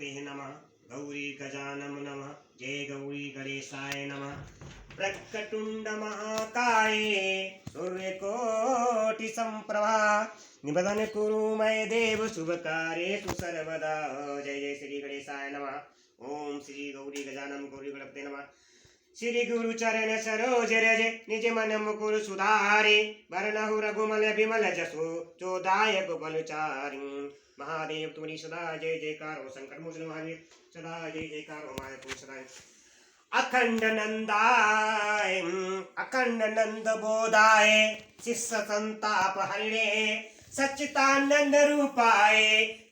गणपते नमः। गौरी गजानन नमः। जय गौरी गणेशाय नमः। प्रकटुंड महाकाये सूर्यकोटि संप्रभा निबदन कुरु मय देव शुभ कार्येषु सर्वदा। जय जय श्री गणेशाय नमः। ओम श्री गौरी गजानन गौरी गणपते नमः। श्री गुरु चरण सरोज रज निज मन मुकुर सुधारे वरनहु रघुमल बिमल जसु चोदायक बलचारि। महादेव तुम्हारी सदा जय जयकार हो। संकट मोचन महादेव सदा जय जयकार हो। माया तुम सदा अखंड नंदाय अखंड नंद बोधाय शिष्य संताप हरिणे सच्चिदानंद रूपाय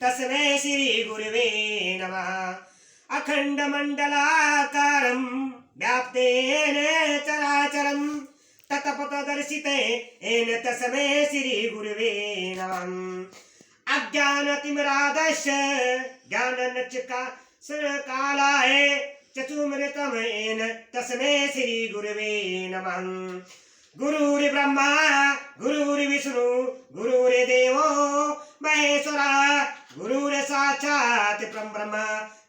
तस्मै श्री गुरुवे नमः। अखंड मंडलाकारं व्याप्तेन चराचरं तत्पथदर्शितेन तस्मै श्री गुरुवे नमः। अज्ञानतिमिरादस्य ज्ञाननचकालाय चतुमृतमेन तस्मै श्री गुरुवे नमः। गुरुर्ब्रह्मा गुरुर्विष्णु गुरुर्देवो महेश्वरा गुरुर्साक्षात् परब्रह्म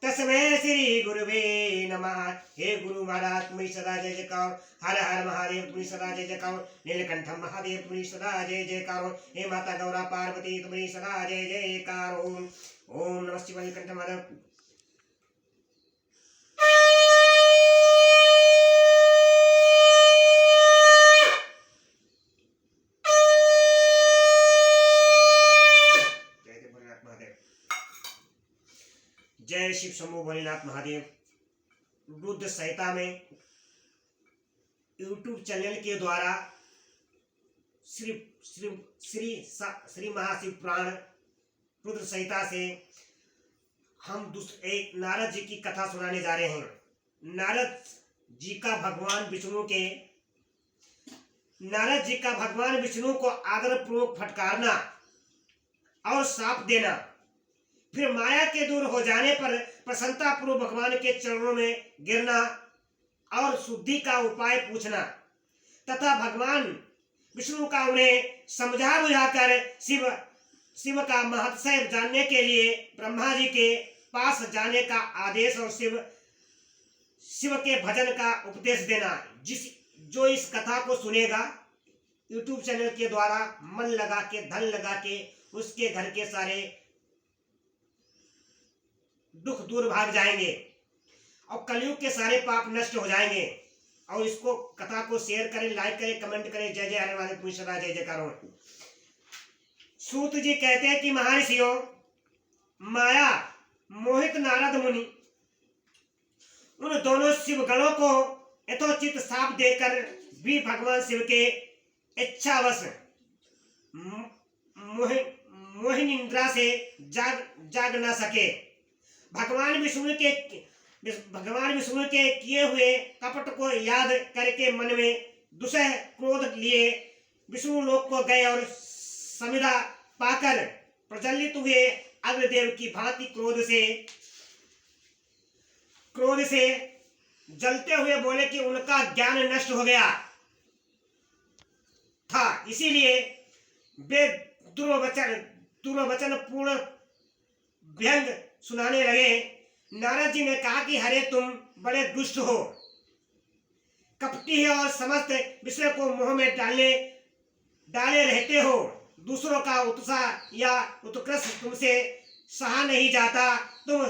तस्मै श्री गुरुवे नमः। हे गुरु महाराज तुम्हारी सदा जय जयकार। हर हर महादेव तुम्हारी सदा जय जयकार। नीलकंठ महादेव तुम्हारी सदा जय जयकार। हे माता गौरा पार्वती तुम्हारी सदा जय जयकार। ओम नमः शिवाय। नीलकंठ महादेव जय शिव शंभो भोलेनाथ महादेव। रुद्र संहिता में यूट्यूब चैनल के द्वारा श्री श्री श्री श्री महाशिव पुराण रुद्र संहिता से हम एक नारद जी की कथा सुनाने जा रहे हैं। नारद जी का भगवान विष्णु को आदर पूर्वक फटकारना और शाप देना, फिर माया के दूर हो जाने पर प्रसन्नता पूर्वक भगवान के चरणों में गिरना और शुद्धि का उपाय पूछना तथा भगवान विष्णु का उन्हें समझा बुझाकर शिव का महत्व जानने के लिए ब्रह्मा जी के पास जाने का आदेश और शिव के भजन का उपदेश देना। जो इस कथा को सुनेगा यूट्यूब चैनल के द्वारा मन लगा के धन लगा के उसके घर के सारे दुख दूर भाग जाएंगे और कलयुग के सारे पाप नष्ट हो जाएंगे। और इसको कथा को शेयर करें, लाइक करें, कमेंट करें। जय जय हरे वाले पूरी सदा जय जयकार हो। सूत जी कहते हैं कि महर्षियों, माया मोहित नारद मुनि उन दोनों शिव गणों को यथोचित शाप देकर भी भगवान शिव के इच्छावश मोहिनींद्रा से जाग न सके। भगवान विष्णु के किए हुए कपट को याद करके मन में दुसह क्रोध लिए विष्णु लोक को गए और समिधा पाकर प्रज्वलित हुए अग्निदेव की भांति क्रोध से जलते हुए बोले कि उनका ज्ञान नष्ट हो गया था, इसीलिए वे दुर्वचन पूर्ण व्यंग सुनाने लगे। नारद जी ने कहा कि हरे तुम बड़े दुष्ट हो, कपटी है और समस्त विषय को मुंह में डाले रहते हो। दूसरों का उत्साह या उत्कृष्ट तुमसे सहा नहीं जाता। तुम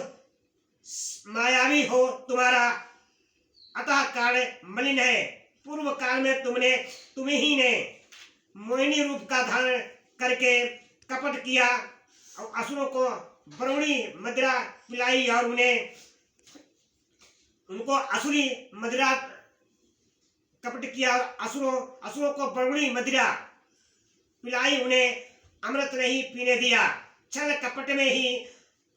मायावी हो, तुम्हारा अतः काल मलिन है। पूर्व काल में तुम्हें ही ने मोहिनी रूप का धारण करके कपट किया और असुरों को बरौनी मदिरा पिलाई और उनको असुरी मदिरा कपट किया। असुरों को बरौनी मदिरा पिलाई, उन्हें अमृत नहीं पीने दिया। छल कपट में ही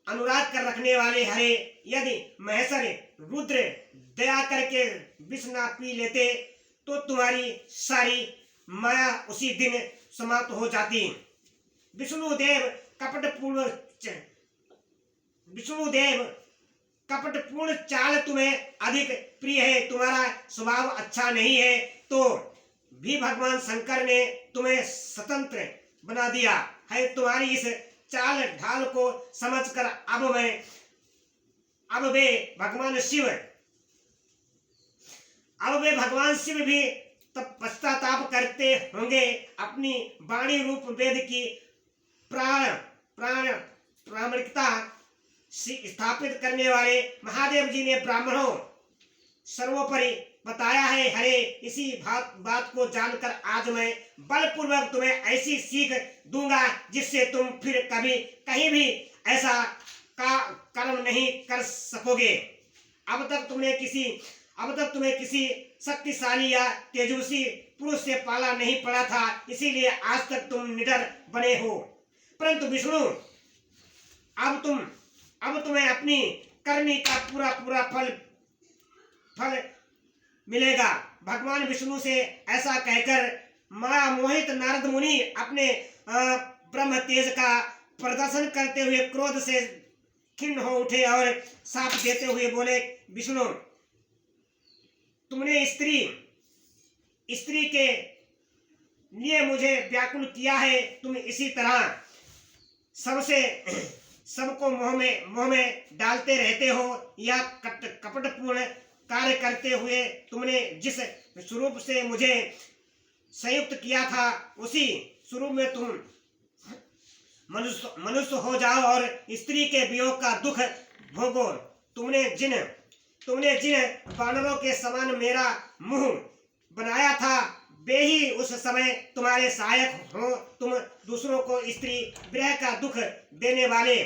अनुराग कर रखने वाले हरे, यदि महेश्वर रुद्र दया करके विष ना पी लेते तो तुम्हारी सारी माया उसी दिन समाप्त हो जाती। विष्णुदेव कपटपूर्ण चाल तुम्हें अधिक प्रिय है, तुम्हारा स्वभाव अच्छा नहीं है, तो भी भगवान शंकर ने तुम्हें स्वतंत्र बना दिया है। तुम्हारी इस चाल ढाल को समझकर अब मैं अब वे भगवान शिव भी तब पश्चाताप करते होंगे। अपनी वाणी रूप वेद की प्रामाणिकता स्थापित करने वाले महादेव जी ने ब्राह्मणों सर्वोपरि बताया है। हरे, इसी बात को जानकर आज मैं बलपूर्वक तुम्हें ऐसी सीख दूंगा जिससे तुम फिर कभी कहीं भी ऐसा कर्म नहीं कर सकोगे। अब तक तुम्हें किसी शक्तिशाली या तेजस्वी पुरुष से पाला नहीं पड़ा था, इसीलिए आज तक तुम निडर बने हो। परंतु विष्णु, अब तुम्हें अपनी करनी का पूरा फल मिलेगा। भगवान विष्णु से ऐसा कहकर माया मोहित नारद मुनि अपने ब्रह्म तेज का प्रदर्शन करते हुए क्रोध से खिन्न हो उठे और साप देते हुए बोले, विष्णु, तुमने स्त्री के लिए मुझे व्याकुल किया है। तुम इसी तरह सबको मोह में डालते रहते हो। यह कपटपूर्ण कार्य करते हुए तुमने जिस स्वरूप से मुझे संयुक्त किया था, उसी स्वरूप में तुम मनुष्य हो जाओ और स्त्री के वियोग का दुख भोगो। तुमने जिन वानरों के समान मेरा मुंह बनाया था, वे ही उस समय तुम्हारे सहायक हो। तुम दूसरों को स्त्री विरह का दुख देने वाले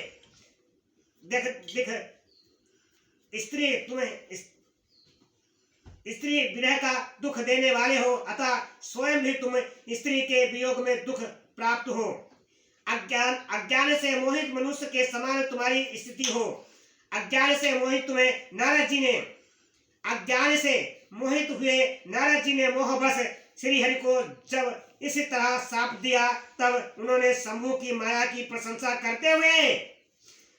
स्त्री विरह का दुख देने वाले हो, अतः स्वयं भी तुम स्त्री के वियोग में दुख प्राप्त हो। अज्ञान से मोहित मनुष्य के समान तुम्हारी स्थिति हो। अज्ञान से मोहित हुए नारद जी ने मोहवश श्री हरि को जब इस तरह साप दिया, तब उन्होंने शंभु की माया की प्रशंसा करते हुए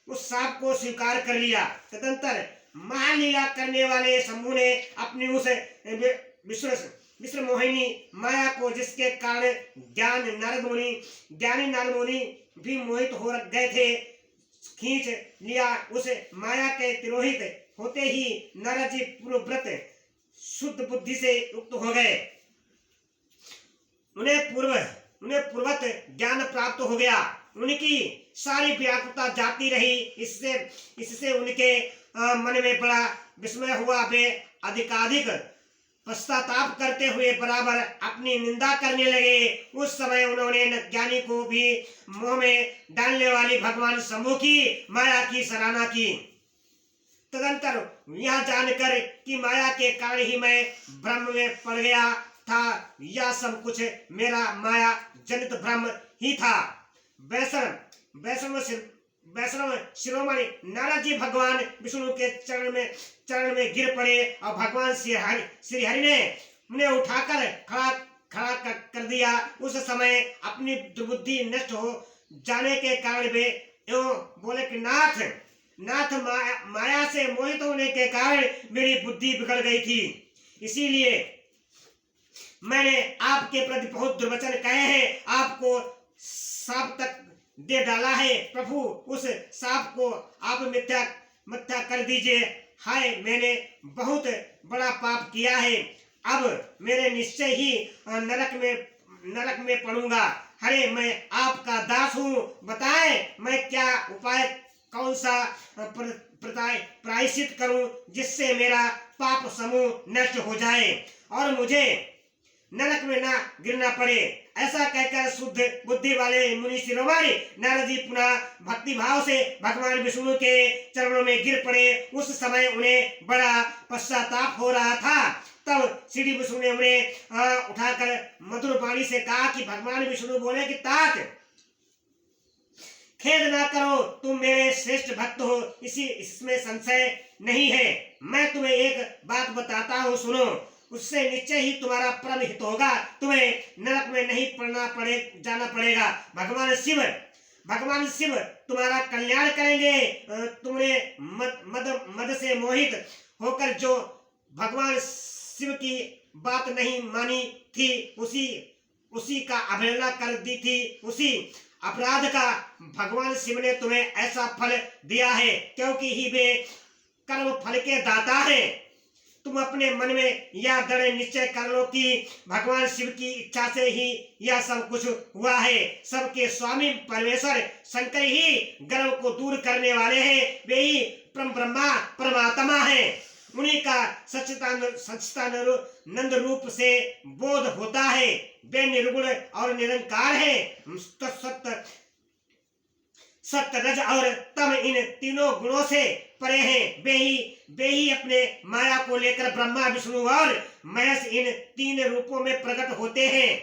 उस साप को स्वीकार कर लिया। तदंतर महालीला करने वाले शंभु ने अपनी उस विश्व मोहिनी माया को, जिसके कारण ज्ञानी नारद मुनि भी मोहित हो गए थे, खींच लिया। उस माया के तिरोहित होते ही नारद जी पूर्वव्रत शुद्ध बुद्धि से युक्त हो गए। उन्हें पूर्वत ज्ञान प्राप्त हो गया। उनकी सारी व्याकुलता जाती रही। इससे उनके मन में बड़ा विस्मय हुआ। वे अधिकाधिक पश्चाताप करते हुए बराबर अपनी निंदा करने लगे। उस समय उन्होंने ज्ञानी को भी मोह में डालने वाली भगवान शंभु की माया की सराहना की। तदंतर यह जानकर कि माया के कारण ही मैं भ्रम में पड़ गया था, यह सब कुछ मेरा माया जनित भ्रम ही था। वैष्णव शिरोमणि नारद जी भगवान विष्णु के चरण में गिर पड़े और भगवान श्री हरि ने उन्हें उठाकर खड़ा कर दिया। उस समय अपनी दुर्बुद्धि नष्ट हो जाने के कारण वे एवं बोले कि नाथ, माया से मोहित होने के कारण मेरी बुद्धि बिगड़ गई थी, इसीलिए मैंने आपके प्रति बहुत दुर्वचन कहे हैं, आपको साप तक दे डाला है। प्रभु, उस साप को आप मिथ्या कर दीजिए। हाय, मैंने बहुत बड़ा पाप किया है। अब मेरे निश्चय ही नरक में पड़ूंगा। हरे, मैं आपका दास हूँ, बताएं मैं क्या उपाय, कौन सा प्रायश्चित करूं जिससे मेरा पाप समूह नष्ट हो जाए और मुझे नरक में ना गिरना पड़े। ऐसा कहकर शुद्ध बुद्धि वाले मुनि शिरोमणि नारद जी पुनः भक्ति भाव से भगवान विष्णु के चरणों में गिर पड़े। उस समय उन्हें बड़ा पश्चाताप हो रहा था। तब श्री विष्णु ने उन्हें उठाकर मधुर वाणी से कहा कि भगवान विष्णु बोले कि तात, खेद ना करो, तुम मेरे श्रेष्ठ भक्त हो, इसमें संशय नहीं है। मैं तुम्हें एक बात बताता हूँ, सुनो, उससे निश्चय ही तुम्हारा परम हित होगा। तुम्हें नरक में नहीं जाना पड़ेगा। भगवान शिव तुम्हारा कल्याण करेंगे। तुमने मद से मोहित होकर जो भगवान शिव की बात नहीं मानी थी, उसी का अवहेलना कर दी थी, उसी अपराध का भगवान शिव ने तुम्हें ऐसा फल दिया है, क्योंकि ही वे कर्म फल के दाता है। तुम अपने मन में यह दृढ़ निश्चय कर लो कि भगवान शिव की इच्छा से ही यह सब कुछ हुआ है। सबके स्वामी परमेश्वर शंकर ही गर्व को दूर करने वाले हैं। वे ही ब्रह्मा परमात्मा है। उन्हीं का सच्चिदानंद रूप से बोध होता है। वे निर्गुण और निरंकार है। सत्य रज और तम इन तीनों गुणों से परे हैं। वे ही अपने माया को लेकर ब्रह्मा विष्णु और महेश इन तीन रूपों में प्रकट होते हैं।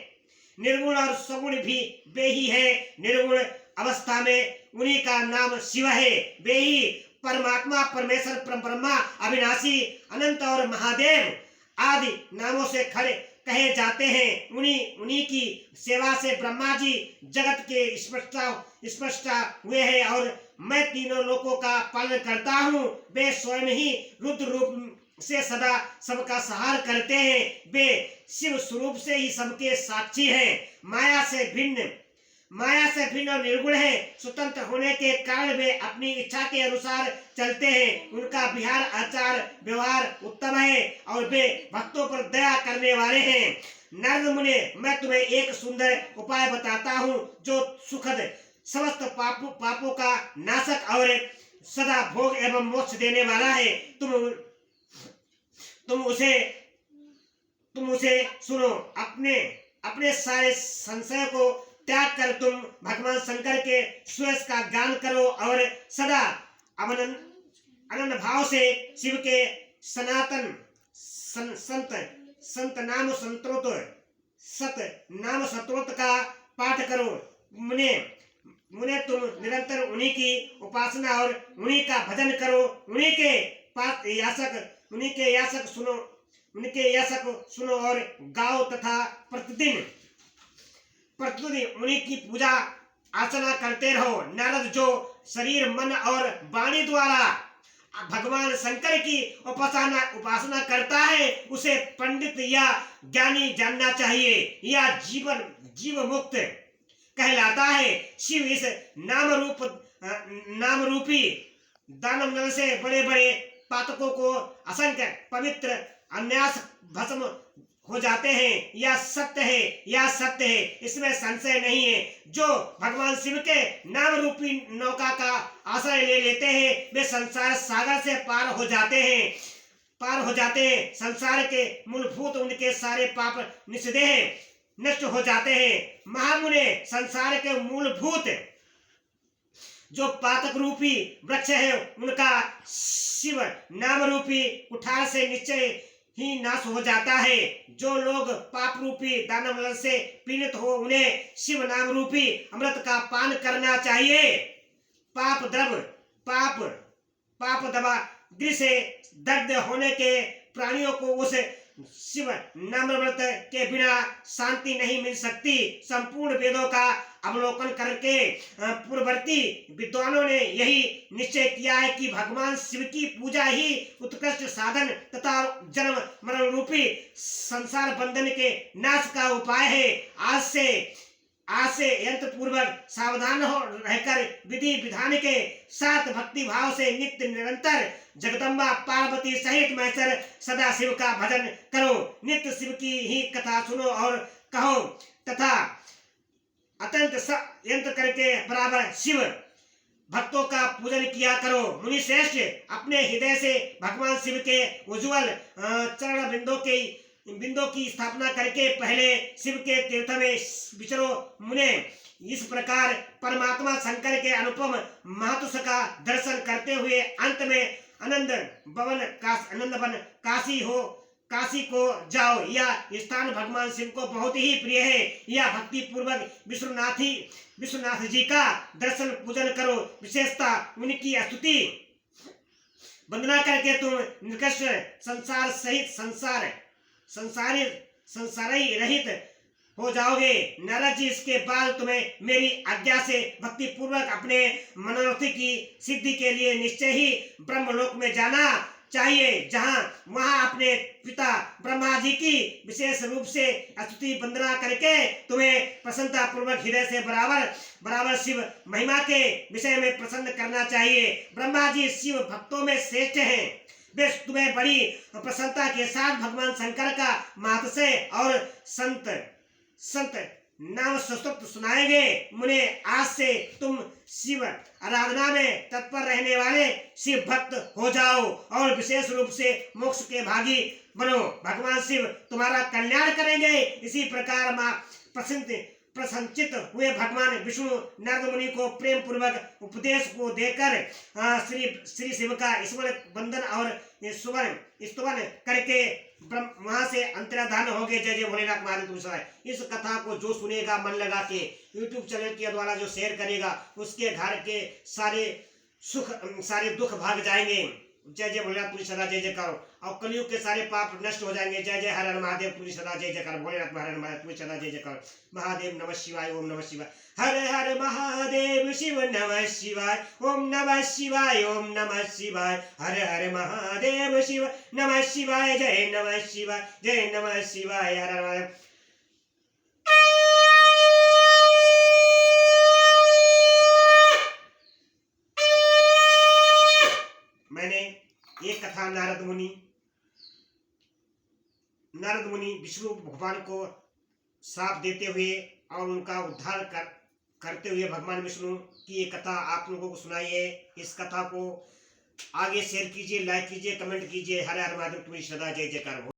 निर्गुण और सगुण भी वे ही है। निर्गुण अवस्था में उन्हीं का नाम शिव है। वे ही परमात्मा परमेश्वर ब्रह्मा अविनाशी अनंत और महादेव आदि नामों से खड़े कहे जाते हैं। उन्हीं की सेवा से ब्रह्मा जी जगत के स्पष्टा हुए हैं और मैं तीनों लोकों का पालन करता हूँ। वे स्वयं ही रुद्र रूप से सदा सबका सहार करते हैं। वे शिव स्वरूप से ही सबके साक्षी हैं। माया से भिन्न और निर्गुण है। स्वतंत्र होने के कारण वे अपनी इच्छा के अनुसार चलते हैं। उनका विहार आचार व्यवहार उत्तम है और वे भक्तों पर दया करने वाले हैं। नारद मुनि, मैं तुम्हें एक सुंदर उपाय बताता हूँ जो सुखद समस्त पापों का नाशक और सदा भोग एवं मोक्ष देने वाला है। तुम उसे सुनो। अपने सारे संशय को त्याग कर तुम भगवान शंकर के सुयश का गान करो और सदा अनन्य भाव से शिव के सनातन संत नाम स्तोत्र का पाठ करो। मुने तुम निरंतर उन्हीं की उपासना और उन्हीं का भजन करो। उन्हीं के यासक सुनो और गाओ तथा प्रतिदिन उन्हीं की पूजा अर्चना करते रहो। नारद जो शरीर मन और वाणी द्वारा भगवान शंकर की उपासना करता है उसे पंडित या ज्ञानी जानना चाहिए। यह जीव मुक्त कहलाता है। शिव इस नाम रूपी दानव नल से बड़े बड़े पातकों को असंख्य पवित्र अन्यास भस्म हो जाते हैं। यह सत्य है, इसमें संशय नहीं है। जो भगवान शिव के नाम रूपी नौका का आश्रय ले लेते हैं वे संसार सागर से पार हो जाते हैं। संसार के मूलभूत उनके सारे पाप निषेध नष्ट हो जाते हैं। महामुने, संसार के मूलभूत जो पातक रूपी वृक्ष है उनका शिव नाम रूपी कुठार से निश्चय ही नाश हो जाता है। जो लोग पाप रूपी दानव से पीड़ित हो उन्हें शिव नाम रूपी अमृत का पान करना चाहिए। पाप दबा गृह से दग्ध होने के प्राणियों को उस शिव नामामृत के बिना शांति नहीं मिल सकती। संपूर्ण वेदों का अवलोकन करके पूर्ववर्ती विद्वानों ने यही निश्चय किया है कि भगवान शिव की पूजा ही उत्कृष्ट साधन तथा जन्म मरण रूपी संसार बंधन के नाश का उपाय है। आज से यंत्र पूर्वक सावधान हो रहकर विधि विधान के साथ भक्ति भाव से नित्य निरंतर जगदम्बा पार्वती सहित महेश्वर सदा शिव का भजन करो। नित्य शिव की ही कथा सुनो और कहो तथा अत्यंत यंत्र करके बराबर शिव भक्तों का पूजन किया करो। मुनि श्रेष्ठ, अपने हृदय से भगवान शिव के उज्ज्वल चरण बिंदों की स्थापना करके पहले शिव के तीर्थ में विचरो। मुने, इस प्रकार परमात्मा शंकर के अनुपम महत्व का दर्शन करते हुए अंत में आनंद वन काशी को जाओ। यह स्थान भगवान शिव को बहुत ही प्रिय है। यह भक्ति पूर्वक विश्वनाथ जी का दर्शन पूजन करो। विशेषता उनकी स्तुति वंदना करके तुम निकृष्ट संसार सहित संसारी रहित हो जाओगे। नारद जी, इसके बाद तुम्हें मेरी आज्ञा से भक्ति पूर्वक अपने मनोरथ की सिद्धि के लिए निश्चय ही ब्रह्मलोक में जाना चाहिए, जहां वहां अपने पिता ब्रह्मा जी की विशेष रूप से स्तुति वंदना करके तुम्हें प्रसन्नता पूर्वक हृदय से बराबर शिव महिमा के विषय में प्रसन्न करना चाहिए। ब्रह्मा जी शिव भक्तों में श्रेष्ठ हैं। वे तुम्हें बड़ी प्रसन्नता के साथ भगवान शंकर का महत्व और संत संत नाम स्तुति सुनाएंगे। मुने, आज से तुम शिव आराधना में तत्पर रहने वाले शिव भक्त हो जाओ और विशेष रूप से मोक्ष के भागी बनो। भगवान शिव तुम्हारा कल्याण करेंगे। इसी प्रकार मां प्रसन्नचित हुए भगवान विष्णु नारद मुनि को प्रेम पूर्वक उपदेश को देकर श्री शिव का ईश्वर वंदन और स्तुवन करके वहां से अंतर्धान हो गए। जय जय भोलेनाथ महादेव। इस कथा को जो सुनेगा मन लगा के YouTube चैनल के द्वारा जो शेयर करेगा उसके घर के सारे दुख भाग जाएंगे। जय जय भोलेनाथ पूरी सदा जय जयकार। और कलयुग के सारे पाप नष्ट हो जाएंगे। जय जय हर हर महादेव पूरी सदा जय जयकार। भोलेनाथ महाराज पूरी सदा जय जयकार। महादेव नमः शिवाय। ओम नमः शिवाय। हर हर महादेव शिव नमः शिवाय। ओम नमः शिवाय। ओम नमः शिवाय। हर हर महादेव शिव नमः शिवाय। जय नमः शिवाय। जय नमः शिवाय। हर हर महादेव। मैंने एक कथा नारद मुनि विष्णु भगवान को साप देते हुए और उनका उद्धार करते हुए भगवान विष्णु की एक कथा आप लोगों को सुनाई है। इस कथा को आगे शेयर कीजिए, लाइक कीजिए, कमेंट कीजिए। हर हर महादेव तुम्हारी सदा जय जयकार।